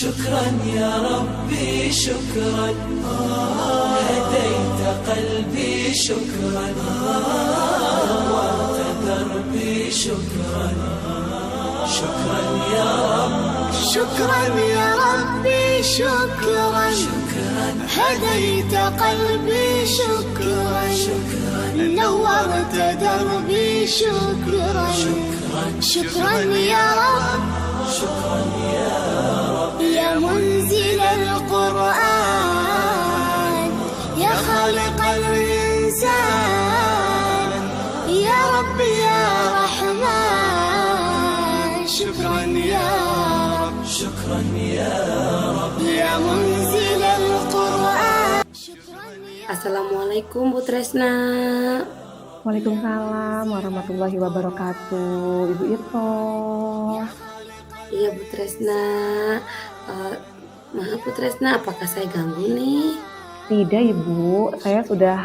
شكرا يا ربي شكرا، هديت قلبي شكرا، نورت دربي شكرا. شكرا يا رب، شكرا يا ربي شكرا، هديت قلبي شكرا، نورت دربي شكرا. شكرا يا رب، شكرا يا يا منزل القرآن، يا خالق الإنسان، يا رب يا رحمن. شكرا يا رب، شكرا يا رب. يا منزل القرآن. Assalamualaikum Bu Tresna. Waalaikumsalam warahmatullahi wabarakatuh, Ibu Ito. Iya Bu Tresna. Eh, Maaf Bu Tresna, apakah saya ganggu nih? Tidak Ibu, saya sudah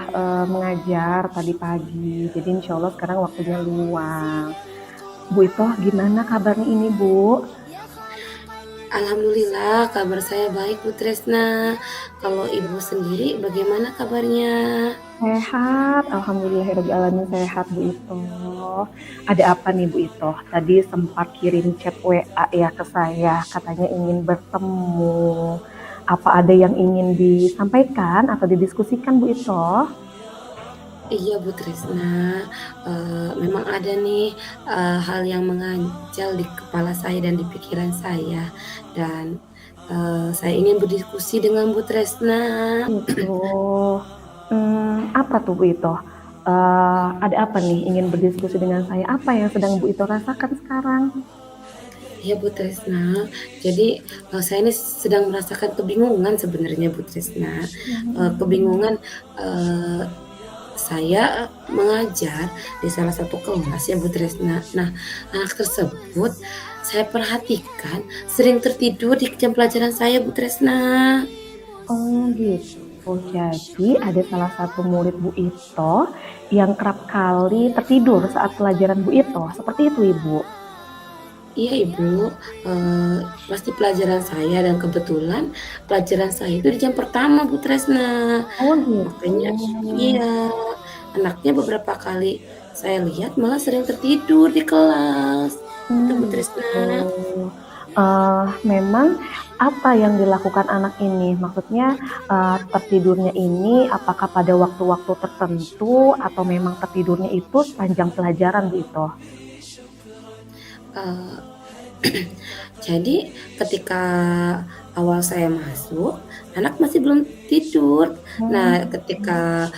mengajar tadi pagi, jadi insya Allah sekarang waktunya luang. Bu Ito, gimana kabarnya ini Bu? Alhamdulillah kabar saya baik Bu Tresna. Kalau Ibu sendiri bagaimana kabarnya? Sehat, alhamdulillahirobbilalamin sehat Bu Ito. Ada apa nih Bu Ito? Tadi sempat kirim chat WA ya ke saya, katanya ingin bertemu. Apa ada yang ingin disampaikan atau didiskusikan Bu Ito? Iya Bu Tresna, memang ada nih hal yang mengganjal di kepala saya dan di pikiran saya, dan saya ingin berdiskusi dengan Bu Tresna. Gitu. Apa tuh Bu Ito? Ada apa nih ingin berdiskusi dengan saya? Apa yang sedang Bu Ito rasakan sekarang? Iya Bu Tresna, jadi saya ini sedang merasakan kebingungan sebenarnya Bu Tresna. Kebingungan, saya mengajar di salah satu kelas ya Bu Tresna. Nah, anak tersebut saya perhatikan sering tertidur di jam pelajaran saya Bu Tresna. Oh gitu. Jadi ada salah satu murid Bu Ito yang kerap kali tertidur saat pelajaran Bu Ito. Seperti itu Ibu. Iya Ibu, pasti pelajaran saya, dan kebetulan pelajaran saya itu di jam pertama Bu Tresna. Oh gitu. Makanya iya, anaknya beberapa kali saya lihat malah sering tertidur di kelas. Itu Bu Tresna. Gitu. Memang apa yang dilakukan anak ini? Maksudnya tertidurnya ini apakah pada waktu-waktu tertentu atau memang tertidurnya itu sepanjang pelajaran Bu Ito? Eee, jadi ketika awal saya masuk, anak masih belum tidur. Nah, ketika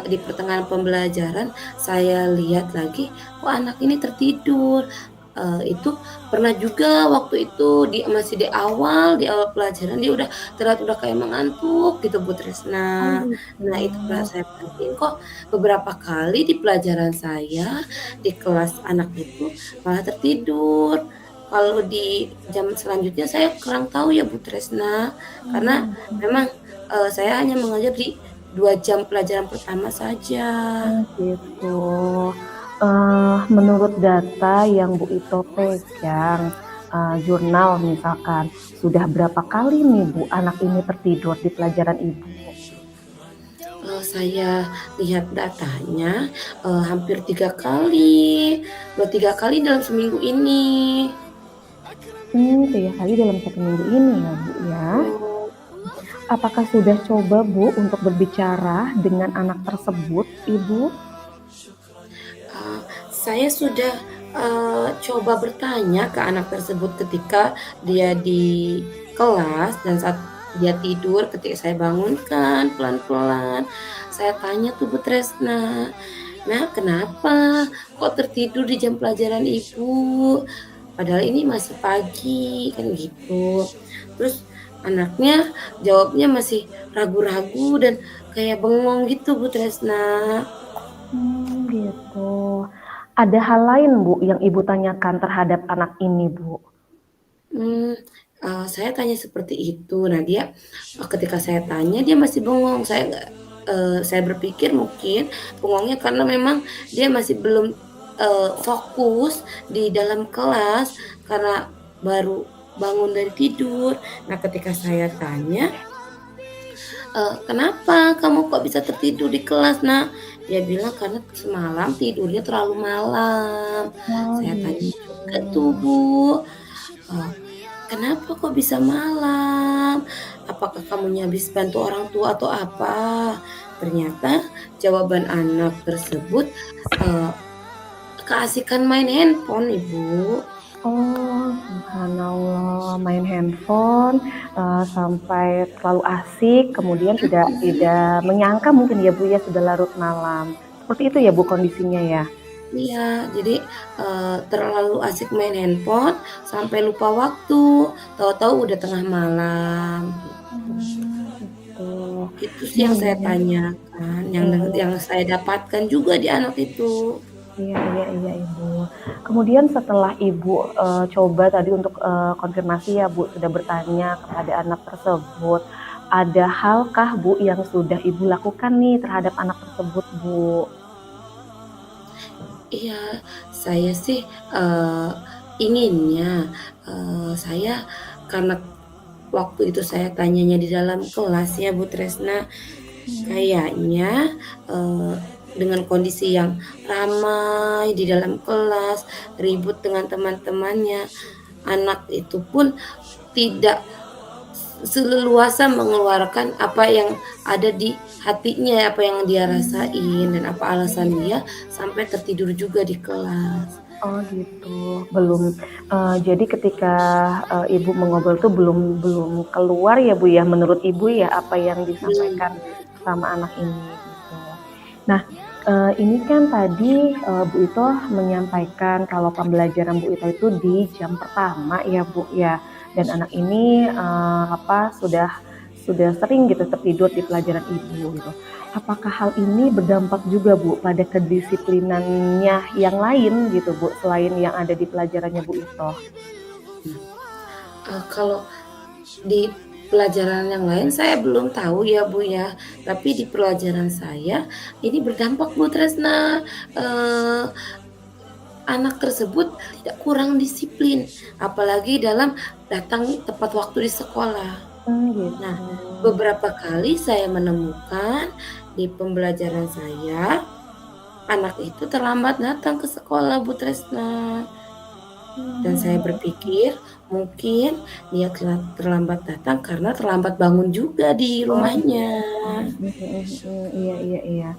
di pertengahan pembelajaran, saya lihat lagi, kok anak ini tertidur. Itu pernah juga waktu itu masih di awal pelajaran dia udah terlihat udah kayak mengantuk gitu Bu Oh Tresna. Nah, itu pernah gitu. saya perhatiin kok beberapa kali di pelajaran saya, di kelas anak itu malah tertidur. Kalau di jam selanjutnya saya kurang tahu ya Bu Tresna, karena memang, saya hanya mengajar di 2 jam pelajaran pertama saja. Gitu. Menurut data yang Bu Ito pegang, jurnal misalkan, sudah berapa kali nih Bu anak ini tertidur di pelajaran Ibu? Saya lihat datanya, hampir 3 kali, 2, 3 kali dalam seminggu ini. 3 kali dalam 1 minggu ini ya Bu ya. Betul. Apakah sudah coba Bu untuk berbicara dengan anak tersebut Ibu? Saya sudah, coba bertanya ke anak tersebut ketika dia di kelas, dan saat dia tidur ketika saya bangunkan pelan-pelan, saya tanya tuh Bu Tresna, "Nak, kenapa kok tertidur di jam pelajaran Ibu? Padahal ini masih pagi," kan gitu. Terus anaknya jawabnya masih ragu-ragu dan kayak bengong gitu Bu Tresna. Gitu. Ada hal lain Bu yang Ibu tanyakan terhadap anak ini Bu? Mmm, saya tanya seperti itu. Nah dia, ketika saya tanya dia masih bengong. Saya berpikir mungkin bengongnya karena memang dia masih belum, fokus di dalam kelas karena baru bangun dari tidur. Nah, ketika saya tanya, "Kenapa kamu kok bisa tertidur di kelas, Nak?" Dia bilang, "Karena semalam tidurnya terlalu malam." Oh Saya tanya juga gitu. tuh, Bu, eee, "Kenapa kok bisa malam? Apakah kamunya habis bantu orang tua atau apa?" Ternyata jawaban anak tersebut, eee, keasikan main handphone, Ibu. Oh, subhanallah, main handphone, sampai terlalu asik, kemudian tidak Mhm. tidak menyangka mungkin ya, Bu, ya, sudah larut malam. Seperti itu ya, Bu, kondisinya ya? Iya, jadi, terlalu asik main handphone sampai lupa waktu, tahu-tahu udah tengah malam, gitu. Gitu. Itu sih Iya yang iya saya iya. tanyakan, Oh, yang saya dapatkan juga di anak itu. iya iya iya, Ibu. Kemudian setelah Ibu, coba tadi untuk, konfirmasi ya, Bu, sudah bertanya kepada anak tersebut, ada halkah, Bu, yang sudah Ibu lakukan nih terhadap anak tersebut, Bu? Iya, saya sih, inginnya, saya karena waktu itu saya tanyanya di dalam kelas ya, Bu Tresna. Mmm, Kayaknya, eee, dengan kondisi yang ramai di dalam kelas, ribut dengan teman-temannya, anak itu pun tidak seleluasa mengeluarkan apa yang ada di hatinya, apa yang dia rasain, dan apa alasan dia sampai tertidur juga di kelas. oh gitu. Belum jadi ketika, Ibu mengobrol tuh belum belum keluar ya, Bu, ya, menurut Ibu ya, apa yang Belum. disampaikan sama anak ini, gitu. Nah, ini kan tadi, Bu Ito menyampaikan kalau pembelajaran Bu Ito itu di jam pertama ya, Bu, ya, dan anak ini, sudah sering gitu tertidur di pelajaran Ibu, gitu. Apakah hal ini berdampak juga, Bu, pada kedisiplinannya yang lain gitu, Bu, selain yang ada di pelajarannya Bu Ito? Kalau di pelajaran yang lain saya belum tahu ya, Bu, ya, tapi di pelajaran saya ini berdampak, Bu Tresna, eee, anak tersebut tidak kurang disiplin, apalagi dalam datang tepat waktu di sekolah. Nah, Gitu. beberapa kali saya menemukan di pembelajaran saya, anak itu terlambat datang ke sekolah, Bu Tresna. Dan saya Mmm, berpikir mungkin dia terlambat datang karena terlambat bangun juga di oh rumahnya. gitu. Mhm mhm mhm. Iya iya iya.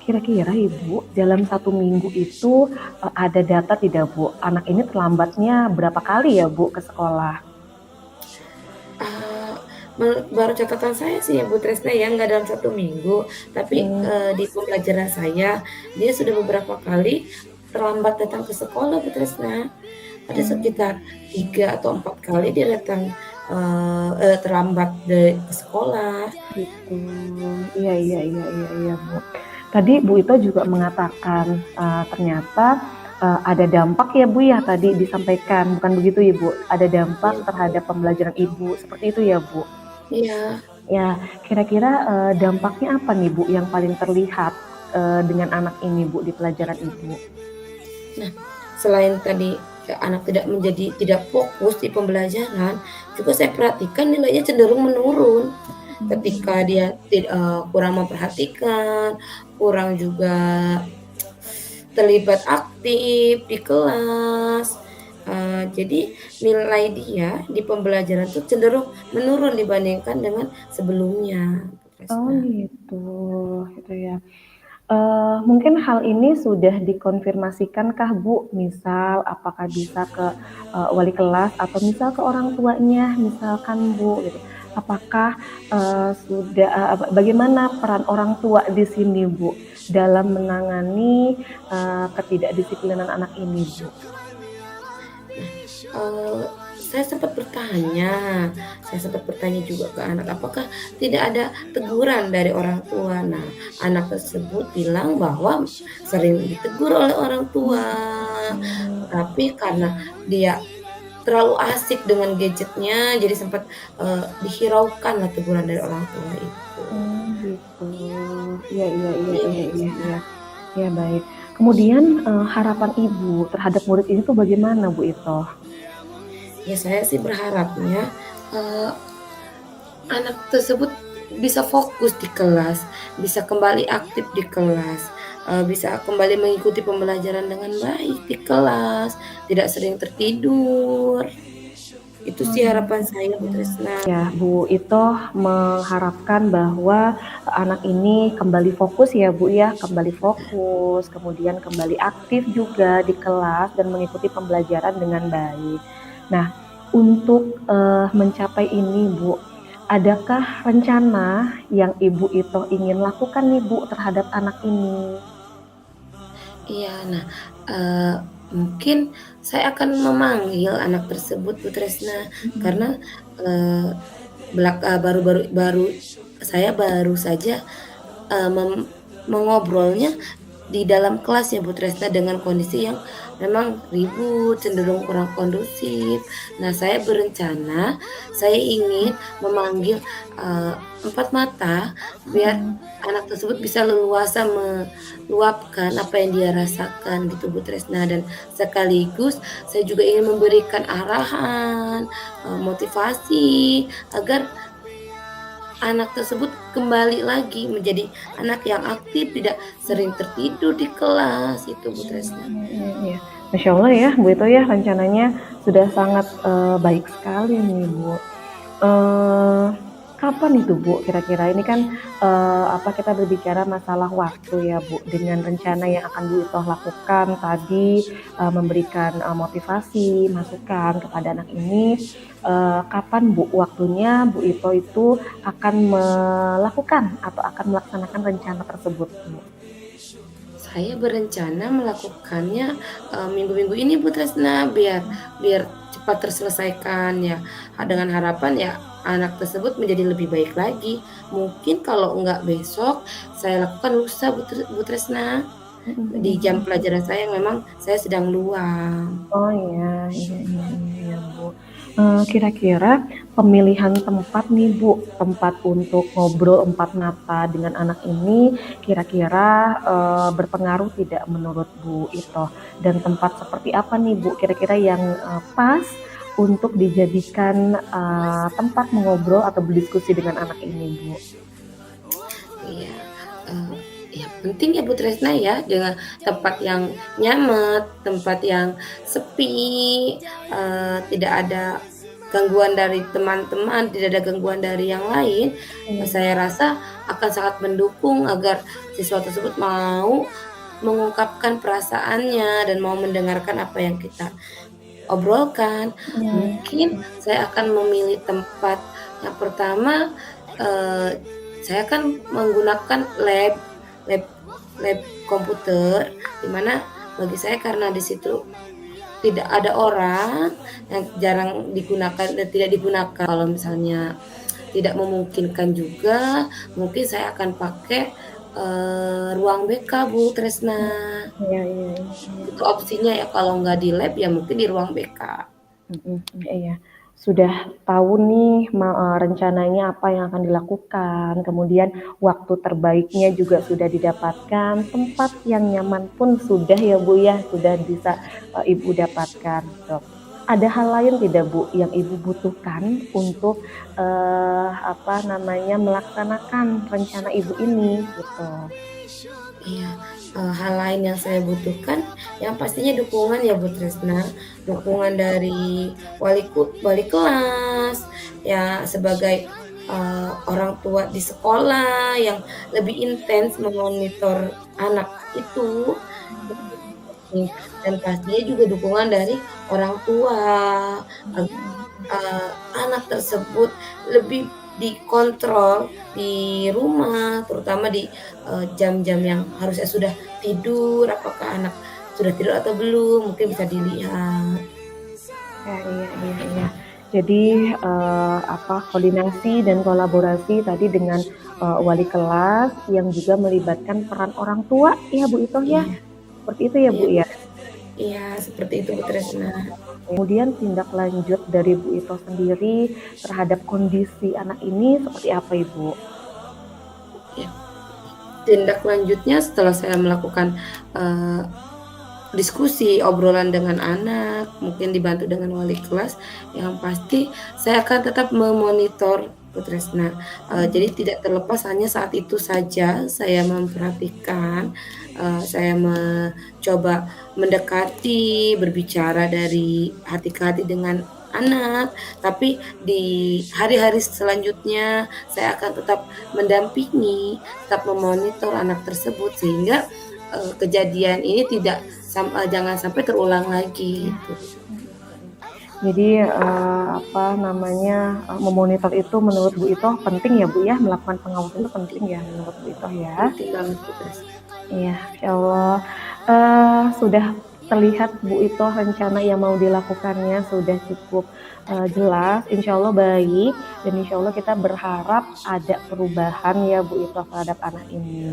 Kira-kira Ibu, dalam 1 minggu itu, ada data tidak, Bu, anak ini terlambatnya berapa kali ya, Bu, ke sekolah? Eee, baru catatan saya sih ya, Bu Tresna, ya, nggak dalam 1 minggu, tapi, Mmm, di pembelajaran saya, dia sudah beberapa kali terlambat datang ke sekolah, Bu Tresna. Ada mmm, sekitar 3 atau 4 kali dia datang, terlambat ke sekolah. gitu. Iya iya iya iya iya, Bu. Tadi Bu Ito juga mengatakan, ternyata, ada dampak ya, Bu, ya, tadi disampaikan, bukan begitu, Ibu? Ada dampak Iya, terhadap pembelajaran Ibu, seperti itu ya, Bu? iya. Ya, kira-kira, dampaknya apa nih, Bu, yang paling terlihat, dengan anak ini, Bu, di pelajaran Ibu? Nah, selain tadi, anak tidak fokus di pembelajaran, juga saya perhatikan nilainya cenderung menurun. Ketika Mmm, dia kurang memperhatikan, kurang juga terlibat aktif di kelas, jadi nilai dia di pembelajaran tuh cenderung menurun dibandingkan dengan sebelumnya, Bu oh Kresna. gitu, gitu ya. Mungkin hal ini sudah dikonfirmasikankah, Bu? Misal apakah bisa ke, wali kelas atau misal ke orang tuanya misalkan, Bu, gitu. Apakah, bagaimana peran orang tua di sini, Bu, dalam menangani, ketidakdisiplinan anak ini, Bu? Eee, saya sempat bertanya juga ke anak, apakah tidak ada teguran dari orang tua? Nah, anak tersebut bilang bahwa sering ditegur oleh orang tua, Mmm, tapi karena dia terlalu asik dengan gadgetnya, jadi sempat, dihiraukanlah teguran dari orang tua itu. gitu. Iya iya iya Iya, iya iya Kak. iya. Iya, baik. Kemudian, harapan Ibu terhadap murid ini tuh bagaimana, Bu, itu? Ya saya sih berharapnya, eee, anak tersebut bisa fokus di kelas, bisa kembali aktif di kelas, bisa kembali mengikuti pembelajaran dengan baik di kelas, tidak sering tertidur. Itu sih harapan Hmm, saya, Bu Tresna. ya, Bu Ito mengharapkan bahwa anak ini kembali fokus ya, Bu ya, kembali fokus, kemudian kembali aktif juga di kelas dan mengikuti pembelajaran dengan baik. Nah, untuk mencapai ini, Bu, adakah rencana yang Ibu Ito ingin lakukan nih, Bu, terhadap anak ini? Iya, nah, eee, mungkin saya akan memanggil anak tersebut, Bu Tresna, Mhm. karena, eee, baru-baru saya baru saja, mengobrolnya di dalam kelas ya, Bu Tresna, dengan kondisi yang memang ribut, cenderung kurang kondusif. Nah, saya berencana, saya ingin memanggil, eee, 4 mata biar Mhm. anak tersebut bisa leluasa meluapkan apa yang dia rasakan gitu, Bu Tresna, dan sekaligus saya juga ingin memberikan arahan, motivasi agar anak tersebut kembali lagi menjadi anak yang aktif, tidak sering tertidur di kelas, itu Bu Tresna. Iya. Masya Allah ya, Bu Ito ya, rencananya sudah sangat baik sekali nih, Bu. Eee, Kapan itu, Bu, kira-kira? Ini kan, kita berbicara masalah waktu ya, Bu, dengan rencana yang akan Bu Ito lakukan tadi, memberikan, motivasi, masukan kepada anak ini, kapan, Bu, waktunya Bu Ito itu akan melakukan atau akan melaksanakan rencana tersebut, Bu? Saya berencana melakukannya, minggu-minggu ini Bu Tresna, biar biar cepat terselesaikan ya, dengan harapan ya anak tersebut menjadi lebih baik lagi. Mungkin kalau enggak besok, saya lakukan lusa Bu Tresna, Mhm di jam mhm. pelajaran saya yang memang saya sedang luang. Oh iya, iya, Bu. Kira-kira pemilihan tempat nih, Bu, tempat untuk ngobrol empat mata dengan anak ini kira-kira, berpengaruh tidak menurut Bu Ito? Dan tempat seperti apa nih, Bu, kira-kira yang, pas untuk dijadikan, tempat mengobrol atau berdiskusi dengan anak ini, Bu? Iya, eee, ya penting ya Bu Tresna ya, dengan tempat yang nyaman, tempat yang sepi, tidak ada gangguan dari teman-teman, tidak ada gangguan dari yang lain, Iya. saya rasa akan sangat mendukung agar siswa tersebut mau mengungkapkan perasaannya dan mau mendengarkan apa yang kita obrolkan. Mhm. Mungkin saya akan memilih tempat yang pertama, eee, saya kan menggunakan lab lab komputer, di mana bagi saya karena di situ tidak ada orang, yang jarang digunakan dan tidak digunakan. Kalau misalnya tidak memungkinkan juga, mungkin saya akan pakai, ruang BK, Bu Tresna. Iya, iya, iya. Itu opsinya ya, kalau nggak di lab ya mungkin di ruang BK. Mhm, iya. Sudah tahu nih rencananya apa yang akan dilakukan, kemudian waktu terbaiknya juga sudah didapatkan, tempat yang nyaman pun sudah ya, Bu, ya, sudah bisa, Ibu dapatkan gitu. Ada hal lain tidak, Bu, yang Ibu butuhkan untuk, melaksanakan rencana Ibu ini gitu? Iya, hal lain yang saya butuhkan, yang pastinya dukungan ya Bu Tresna, dukungan dari wali kelas, ya sebagai, orang tua di sekolah yang lebih intens memonitor anak itu, dan pastinya juga dukungan dari orang tua, anak tersebut lebih dikontrol di rumah, terutama di, jam-jam yang harusnya sudah tidur, apakah anak sudah tidur atau belum, mungkin bisa dilihat. Ya, iya, iya, iya. Jadi, koordinasi dan kolaborasi tadi dengan, wali kelas yang juga melibatkan peran orang tua ya, Bu Ito ya? Iya Seperti itu ya, iya, Bu Bu ya? iya, seperti itu, Bu Tresna. Kemudian tindak lanjut dari Bu Ito sendiri terhadap kondisi anak ini seperti apa, Ibu? Ya, tindak lanjutnya setelah saya melakukan, eee, diskusi, obrolan dengan anak, mungkin dibantu dengan wali kelas, yang pasti saya akan tetap memonitor Bu Tresna. Jadi tidak terlepas hanya saat itu saja saya memperhatikan, saya mencoba mendekati, berbicara dari hati ke hati dengan anak, tapi di hari-hari selanjutnya saya akan tetap mendampingi, tetap memonitor anak tersebut sehingga kejadian ini jangan sampai terulang lagi gitu. Jadi apa namanya memonitor itu menurut Bu Ito penting ya Bu ya, melakukan pengawasan itu penting ya menurut Bu Ito ya. Penting banget Bu Tresna. Iya, Insya Allah sudah terlihat Bu Ito rencana yang mau dilakukannya sudah cukup jelas, Insya Allah baik, dan Insya Allah kita berharap ada perubahan ya Bu Ito terhadap anak ini.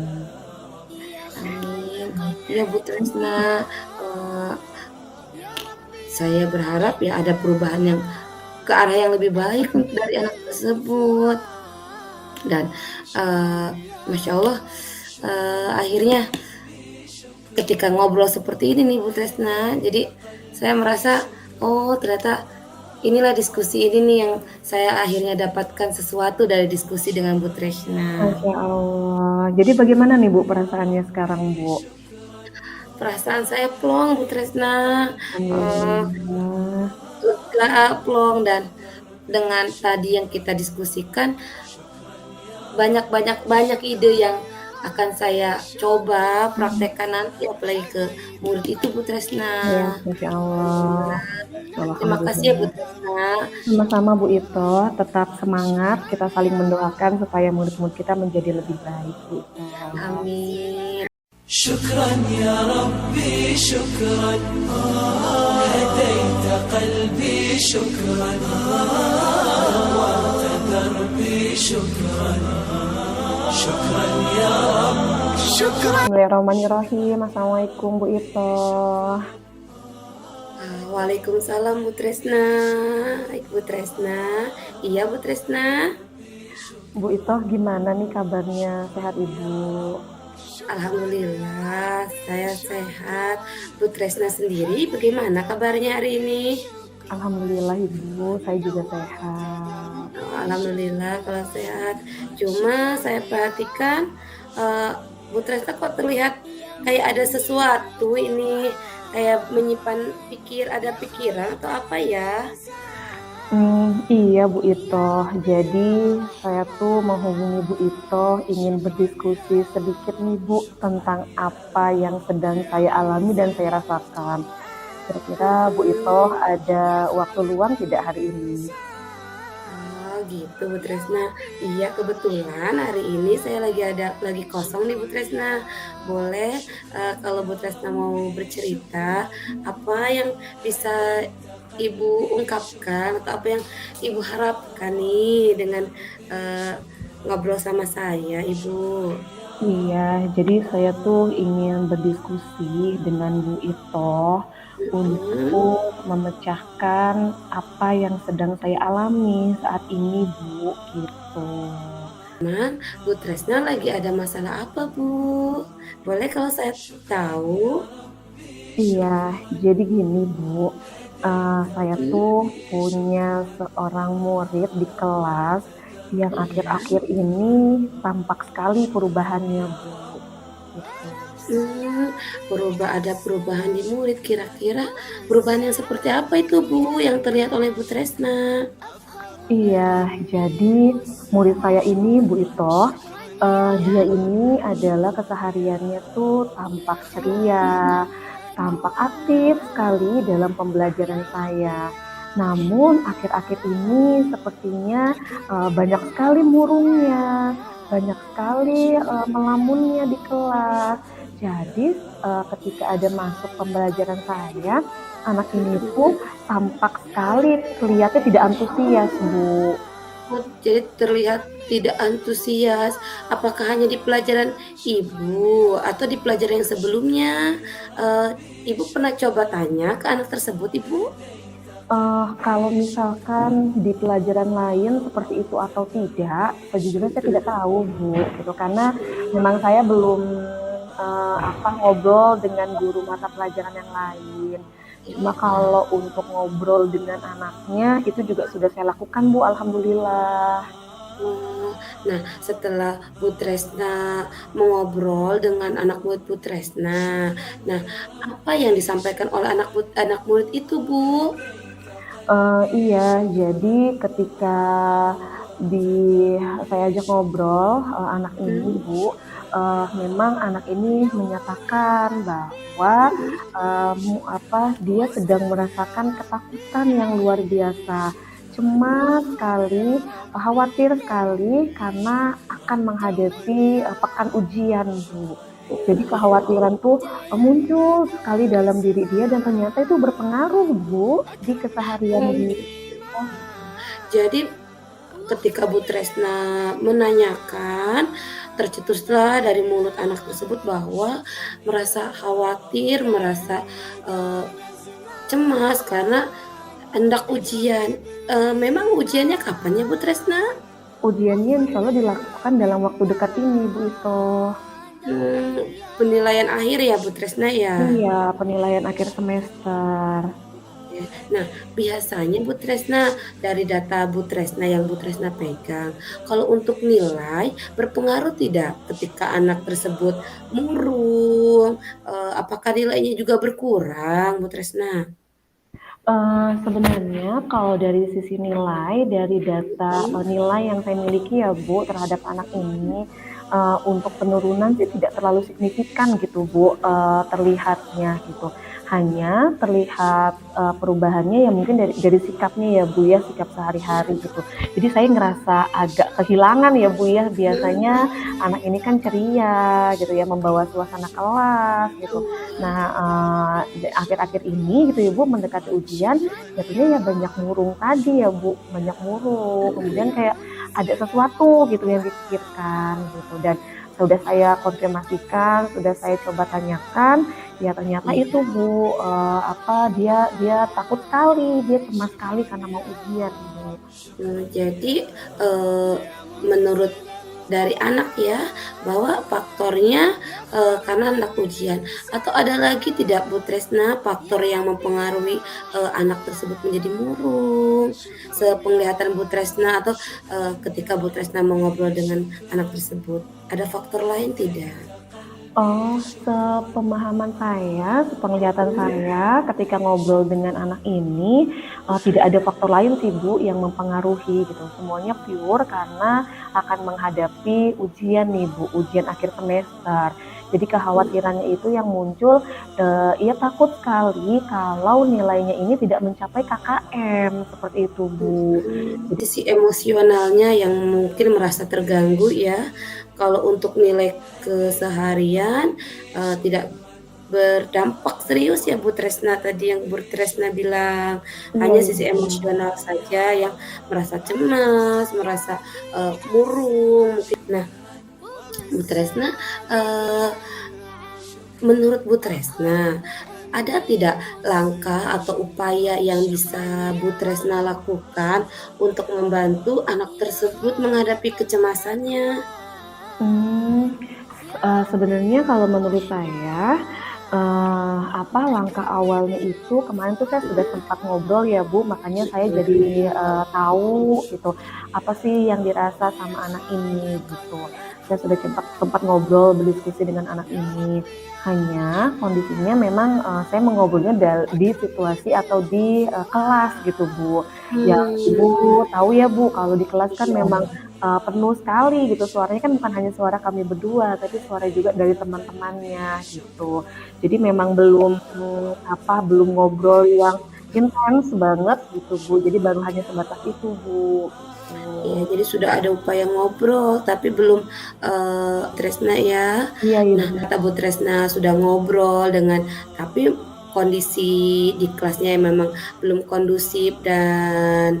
Amin. Iya Bu Tresna, saya berharap ya ada perubahan yang ke arah yang lebih baik dari anak tersebut. Dan Masya Allah, akhirnya ketika ngobrol seperti ini nih Bu Tresna, jadi saya merasa oh ternyata inilah diskusi ini nih yang saya akhirnya dapatkan sesuatu dari diskusi dengan Bu Tresna. Masya Allah. Jadi bagaimana nih Bu perasaannya sekarang Bu? Perasaan saya plong Bu Tresna, Alhamdulillah. lega, plong, dan dengan tadi yang kita diskusikan banyak ide yang akan saya coba praktekkan nanti apalagi ke murid itu Bu Ya, Tresna. Masya Allah. Terima kasih ya Bu Tresna. Sama-sama Bu Ito, tetap semangat, kita saling mendoakan supaya murid-murid kita menjadi lebih baik Bu Ito. Amin. شكرا يا ربي شكرا هديت قلبي شكرا نورت دربي شكرا شكرا يا رب Bismillahirrahmanirrahim. Assalamualaikum Bu Ito. Waalaikumsalam Bu Tresna. Bu Tresna. Iya Bu Tresna. Bu Ito gimana nih kabarnya? Sehat Ibu? Alhamdulillah saya sehat. Bu Tresna sendiri bagaimana kabarnya hari ini? Alhamdulillah Ibu, saya juga sehat. Alhamdulillah kalau sehat. Cuma saya perhatikan Bu Tresna kok terlihat kayak ada sesuatu ini, kayak menyimpan ada pikiran atau apa ya? Iya Bu Ito, jadi saya tuh menghubungi Bu Ito ingin berdiskusi sedikit nih Bu tentang apa yang sedang saya alami dan saya rasakan. Kira-kira Bu Ito ada waktu luang tidak hari ini? Oh gitu Bu Tresna. Iya kebetulan hari ini saya lagi kosong nih Bu Tresna. Boleh kalau Bu Tresna mau bercerita apa yang bisa Ibu ungkapkan atau apa yang Ibu harapkan nih dengan ngobrol sama saya Ibu. Iya, jadi saya tuh ingin berdiskusi dengan Bu Ito untuk memecahkan apa yang sedang saya alami saat ini Bu, gitu. Memang Bu Tresna lagi ada masalah apa Bu? Boleh kalau saya tahu? Iya, jadi gini Bu, saya tuh punya seorang murid di kelas yang akhir-akhir ini tampak sekali perubahannya Bu. Gitu. Ada perubahan di murid, kira-kira perubahan yang seperti apa itu Bu yang terlihat oleh Bu Tresna? Iya, jadi murid saya ini Bu Ito, dia ini adalah kesehariannya tuh tampak ceria, tampak aktif sekali dalam pembelajaran saya. Namun akhir-akhir ini sepertinya banyak sekali murungnya, banyak sekali melamunnya di kelas. Jadi ketika ada masuk pembelajaran saya, anak ini tuh tampak sekali kelihatannya tidak antusias Bu. Oh, jadi terlihat tidak antusias. Apakah hanya di pelajaran Ibu atau di pelajaran yang sebelumnya? Ibu pernah coba tanya ke anak tersebut, Ibu? Kalau misalkan di pelajaran lain seperti itu atau tidak, sejujurnya saya tidak tahu Bu, gitu. Karena memang saya belum ngobrol dengan guru mata pelajaran yang lain. Cuma kalau untuk ngobrol dengan anaknya itu juga sudah saya lakukan Bu, alhamdulillah. Oh, nah setelah Bu Tresna mengobrol dengan anak murid Bu Tresna, nah apa yang disampaikan oleh anak murid itu, Bu? Iya, jadi ketika di saya ajak ngobrol, anak ini Mhm, Bu, memang anak ini menyatakan bahwa, mhm, dia sedang merasakan ketakutan yang luar biasa, cemas sekali, khawatir sekali karena akan menghadapi, pekan ujian Bu. Jadi kekhawatiran tuh, muncul sekali dalam diri dia dan ternyata itu berpengaruh Bu, di keseharian oh dia. gitu. Jadi ketika Bu Tresna menanyakan, tercetuslah dari mulut anak tersebut bahwa merasa khawatir, merasa, eee, cemas karena hendak ujian. Memang ujiannya kapan ya Bu Tresna? Ujiannya insyaallah dilakukan dalam waktu dekat ini Bu itu. Mmm, penilaian akhir ya Bu Tresna ya? Iya, penilaian akhir semester. Oke. Nah, biasanya Bu Tresna, dari data Bu Tresna yang Bu Tresna pegang, kalau untuk nilai berpengaruh tidak ketika anak tersebut murung, apakah nilainya juga berkurang Bu Tresna? Sebenarnya kalau dari sisi nilai, dari data, Mhm, nilai yang saya miliki ya Bu, terhadap anak ini, untuk penurunan sih tidak terlalu signifikan gitu Bu, terlihatnya gitu. Hanya terlihat, perubahannya ya mungkin dari sikapnya ya Bu ya, sikap sehari-hari gitu. Jadi saya ngerasa agak kehilangan ya Bu ya, mmm, biasanya anak ini kan ceria gitu ya, membawa suasana kelas gitu. oh, Nah, akhir-akhir ini gitu ya Bu, mendekati ujian, jatuhnya ya banyak murung tadi ya Bu, banyak murung, kemudian mhm. kayak ada sesuatu gitu yang dipikirkan gitu dan sudah saya konfirmasikan, sudah saya coba tanyakan, ya ternyata itu Iya. Bu, dia dia takut sekali, dia cemas sekali karena mau ujian Bu. Jadi, menurut dari anak ya, bahwa faktornya, karena hendak ujian atau ada lagi tidak Bu Tresna faktor yang mempengaruhi, anak tersebut menjadi murung, sepenglihatan Bu Tresna atau, ketika Bu Tresna mengobrol dengan anak tersebut, ada faktor lain tidak? Oh, sepemahaman saya, sepenglihatan Mhm, saya ketika ngobrol dengan anak ini, tidak ada faktor lain sih Bu yang mempengaruhi gitu. Semuanya pure karena akan menghadapi ujian nih Bu, ujian akhir semester. Jadi mmm. kekhawatirannya itu yang muncul, ia takut sekali kalau nilainya ini tidak mencapai KKM, seperti itu Bu. Sisi emosionalnya yang mungkin merasa terganggu ya, kalau untuk nilai keseharian, tidak berdampak serius ya Bu Tresna tadi yang Bu Tresna bilang, Iya hanya iya. sisi emosional saja yang merasa cemas, merasa, murung mungkin. Nah Bu Tresna, menurut Bu Tresna, ada tidak langkah atau upaya yang bisa Bu Tresna lakukan untuk membantu anak tersebut menghadapi kecemasannya? Mmm, Sebenarnya kalau menurut saya, langkah awalnya itu kemarin tuh saya sudah sempat ngobrol ya Bu, makanya saya jadi, tahu gitu, apa sih yang dirasa sama anak ini gitu. Saya sudah sempat sempat ngobrol, berdiskusi dengan anak ini. Hanya kondisinya memang, saya mengobrolnya di situasi atau di, kelas gitu Bu. Yang Mmm, Ibu tahu ya Bu, kalau di kelas kan memang iya, penuh sekali gitu, suaranya kan bukan hanya suara kami berdua, tapi suara juga dari teman-temannya gitu. Jadi memang belum ngobrol yang intens banget gitu, Bu, jadi baru hanya sebatas itu, Bu, iya, gitu. jadi sudah ada upaya ngobrol tapi belum, Tresna ya. Iya iya Nah, bener. kata Bu Tresna sudah ngobrol tapi kondisi di kelasnya yang memang belum kondusif dan,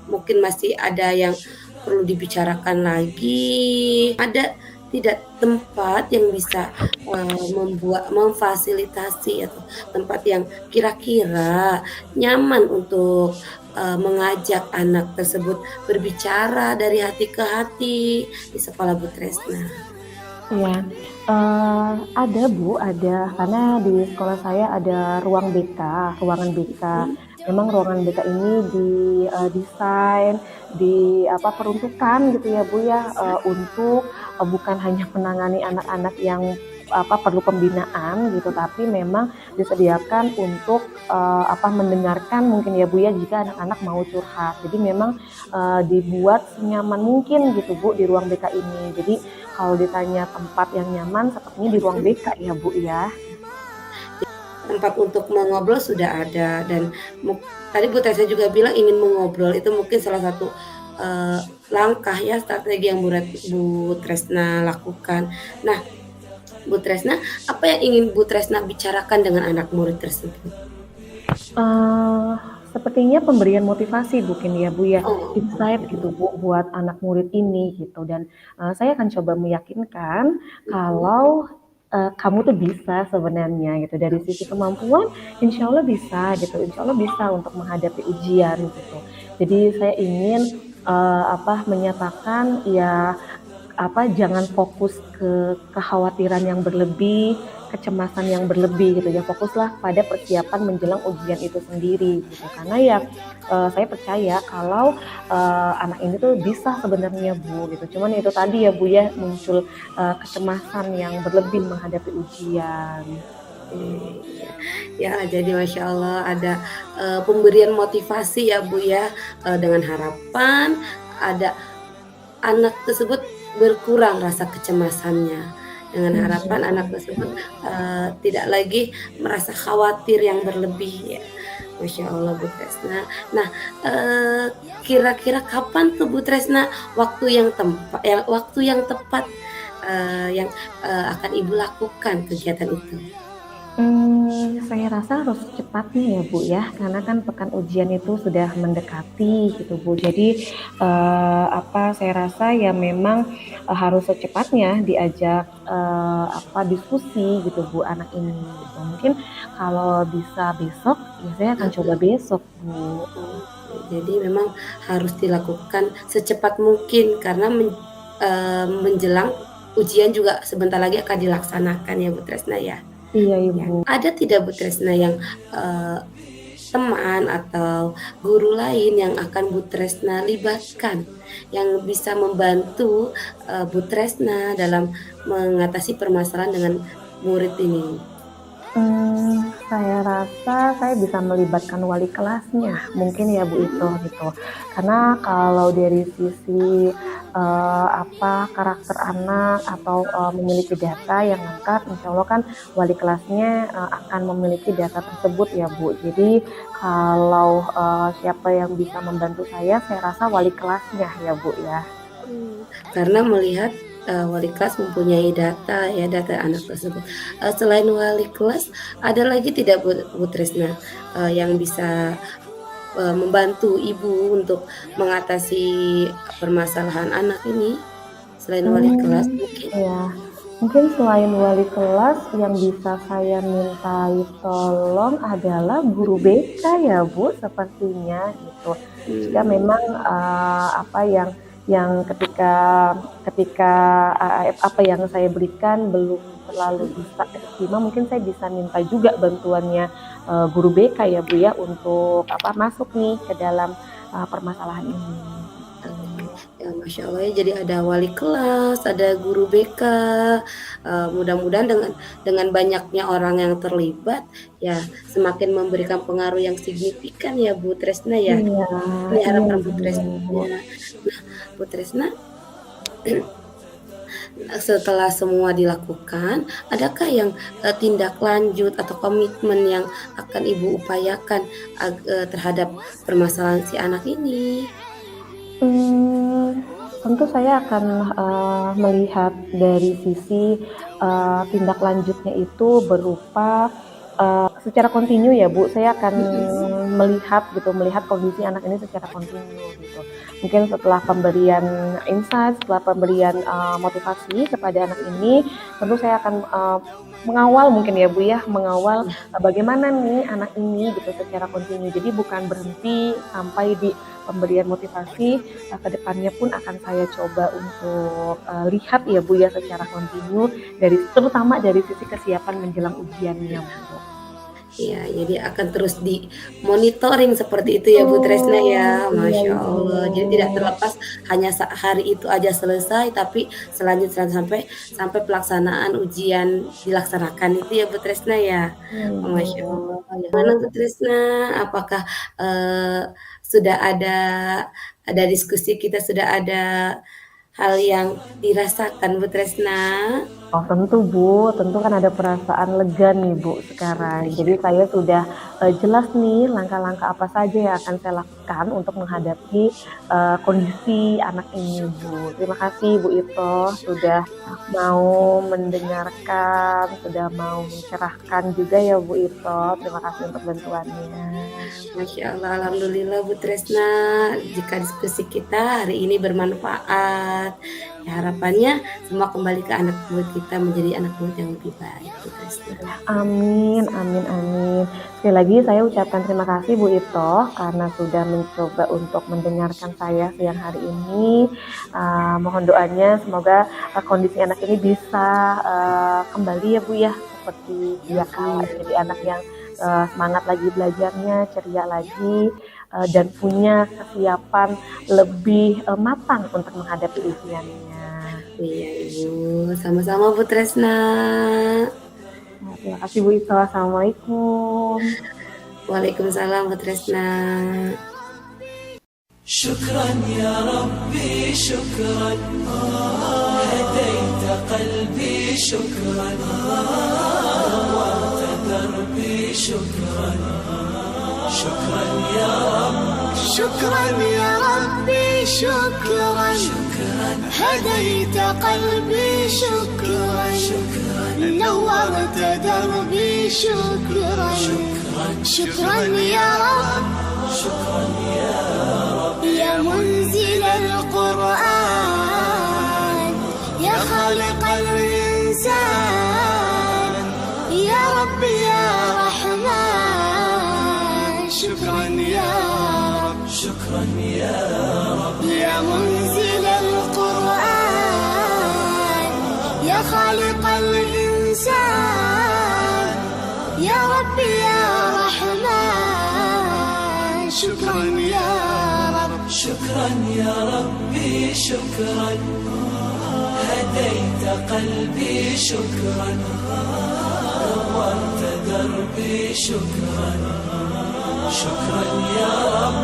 mungkin masih ada yang perlu dibicarakan lagi. Ada tidak tempat yang bisa, memfasilitasi atau tempat yang kira-kira nyaman untuk, mengajak anak tersebut berbicara dari hati ke hati di sekolah Bu Tresna? Iya, ada Bu, ada. Karena di sekolah saya ada ruang BK, ruangan BK. Mhm, Memang ruangan BK ini desain, peruntukan gitu ya Bu ya, untuk, bukan hanya menangani anak-anak yang, perlu pembinaan gitu, tapi memang disediakan untuk, mendengarkan mungkin ya Bu ya, jika anak-anak mau curhat. Jadi memang, dibuat senyaman mungkin gitu Bu, di ruang BK ini. Jadi kalau ditanya tempat yang nyaman sepertinya di ruang mhm. BK ya, Bu, ya? Tempat untuk mengobrol sudah ada dan tadi Bu Tessa juga bilang ingin mengobrol, itu mungkin salah satu, eee, langkah ya, strategi yang Bu Tresna lakukan. Nah, Bu Tresna, apa yang ingin Bu Tresna bicarakan dengan anak murid tersebut? Eee, Sepertinya pemberian motivasi mungkin ya, Bu, ya, Oh, insight gitu, Bu, buat anak murid ini gitu dan, saya akan coba meyakinkan mhm, kalau, kamu tuh bisa sebenarnya gitu, dari sisi kemampuan insya Allah bisa gitu, insya Allah bisa untuk menghadapi ujian gitu. Jadi saya ingin, menyatakan ya jangan fokus ke kekhawatiran yang berlebih, kecemasan yang berlebih gitu ya, fokuslah pada persiapan menjelang ujian itu sendiri gitu. Karena ya, saya percaya kalau, anak ini tuh bisa sebenarnya Bu gitu, cuman itu tadi ya Bu ya, muncul, kecemasan yang berlebih menghadapi ujian. iya. Ya, jadi Masya Allah ada, pemberian motivasi ya Bu ya, dengan harapan ada anak tersebut berkurang rasa kecemasannya, dengan Iya, harapan anak tersebut, tidak lagi merasa khawatir yang berlebih ya. Masya Allah Bu Tresna. Nah, eee, kira-kira kapan tuh Bu Tresna waktu yang tepat, yang, akan Ibu lakukan kegiatan itu? Saya rasa harus secepatnya ya, Bu, ya, karena kan pekan ujian itu sudah mendekati gitu, Bu. Jadi, saya rasa ya memang, harus secepatnya diajak, diskusi gitu, Bu, anak ini gitu. Mungkin kalau bisa besok, ya saya akan coba besok, Bu. Oke, jadi memang harus dilakukan secepat mungkin karena menjelang ujian juga sebentar lagi akan dilaksanakan ya Bu Tresna ya? Iya, Ya, Ibu. ada tidak Bu Tresna yang, eee, teman atau guru lain yang akan Bu Tresna libatkan, yang bisa membantu, Bu Tresna dalam mengatasi permasalahan dengan murid ini? Saya rasa saya bisa melibatkan wali kelasnya, mungkin ya Bu itu, Mhm, gitu. Karena kalau dari sisi, karakter anak atau, memiliki data yang lengkap, insya Allah kan wali kelasnya, akan memiliki data tersebut ya Bu. Jadi kalau, siapa yang bisa membantu saya rasa wali kelasnya ya Bu ya. karena melihat, wali kelas mempunyai data ya, data anak tersebut. Selain wali kelas, ada lagi tidak Bu Tresna, yang bisa, membantu Ibu untuk mengatasi permasalahan anak ini, selain wali kelas Mmm, mungkin? iya. Mungkin selain wali kelas yang bisa saya mintai tolong adalah guru BK ya, Bu, sepertinya gitu. Jika Mmm, memang, yang ketika ketika, yang saya berikan belum terlalu bisa maksimal, mungkin saya bisa minta juga bantuannya, guru BK ya, Bu, ya, untuk masuk nih ke dalam, permasalahan ini, gitu. oke. Ya Masya Allah ya, jadi ada wali kelas, ada guru BK, mudah-mudahan dengan banyaknya orang yang terlibat, ya semakin memberikan pengaruh yang signifikan ya Bu Tresna ya. Iya, Ini iya, harapan Bu Ibu. Tresnanya. Nah, Bu Tresna, setelah semua dilakukan, adakah yang, tindak lanjut atau komitmen yang akan Ibu upayakan terhadap permasalahan si anak ini? Mmm, Tentu saya akan, melihat dari sisi, tindak lanjutnya itu berupa, secara kontinu ya Bu, saya akan Mhm, melihat kondisi anak ini secara kontinu gitu. Mungkin setelah pemberian insight, setelah pemberian motivasi kepada anak ini, tentu saya akan mengawal mungkin ya Bu ya, mengawal bagaimana nih anak ini gitu secara kontinu. Jadi bukan berhenti sampai di pemberian motivasi, kedepannya pun akan saya coba untuk lihat ya Bu ya secara kontinu, terutama dari sisi kesiapan menjelang ujiannya Bu. Iya, jadi akan terus dimonitoring seperti itu ya Bu Tresna ya, Iya Masya Ibu. Allah. Jadi tidak terlepas hanya hari itu aja selesai, tapi selanjutnya sampai pelaksanaan ujian dilaksanakan itu ya Bu Tresna ya. Masya Ibu. Allah. Gimana Bu Tresna? Apakah sudah ada diskusi kita, sudah ada hal yang dirasakan Bu Tresna? Oh tentu Bu, tentu kan ada perasaan lega nih Bu sekarang. Jadi saya sudah jelas nih langkah-langkah apa saja yang akan saya lakukan untuk menghadapi kondisi anak ini Bu. Terima kasih Bu Ito sudah mau mendengarkan, sudah mau mencerahkan juga ya Bu Ito. Terima kasih untuk bantuannya. Masya Allah, Alhamdulillah Bu Tresna, jika diskusi kita hari ini bermanfaat, ya harapannya semua kembali ke anak buah kita, menjadi anak buah yang lebih baik Bu Tresna. Amin, amin, amin. Sekali lagi saya ucapkan terima kasih Bu Ito karena sudah mencoba untuk mendengarkan saya siang hari ini. Mohon doanya semoga kondisi anak ini bisa kembali ya Bu ya, seperti dia kala, jadi anak yang semangat lagi belajarnya, ceria lagi, dan punya kesiapan lebih matang untuk menghadapi ujiannya. Iya Ibu, sama-sama Bu Tresna. Terima kasih Bu Ito. Assalamualaikum. Waalaikumsalam Bu Tresna. شكرا يا ربي شكرا هديت قلبي شكرا نورت دربي شكرا شكرا يا رب شكرا يا ربي شكرا هديت قلبي شكرا نورت دربي شكرا شكرا يا رب شكرا يا رب يا منزل القرآن يا خالق الإنسان يا رب يا رحمن شكرا يا رب شكرا يا رب يا منزل القرآن يا خالق الإنسان يا رب يا رحمن شكرا يا رب شكرا يا ربي شكرا هديت قلبي شكرا نورت دربي شكرا شكرا يا رب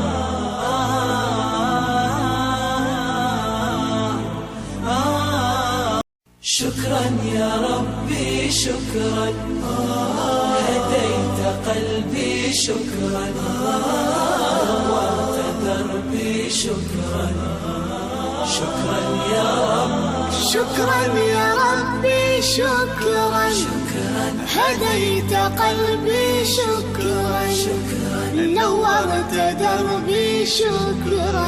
شكرا يا ربي شكرا هديت قلبي شكرا نورت دربي شكرا شكرا يا رب شكرا يا ربي شكرا هديت قلبي شكرا نورت دربي شكرا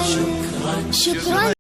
شكرا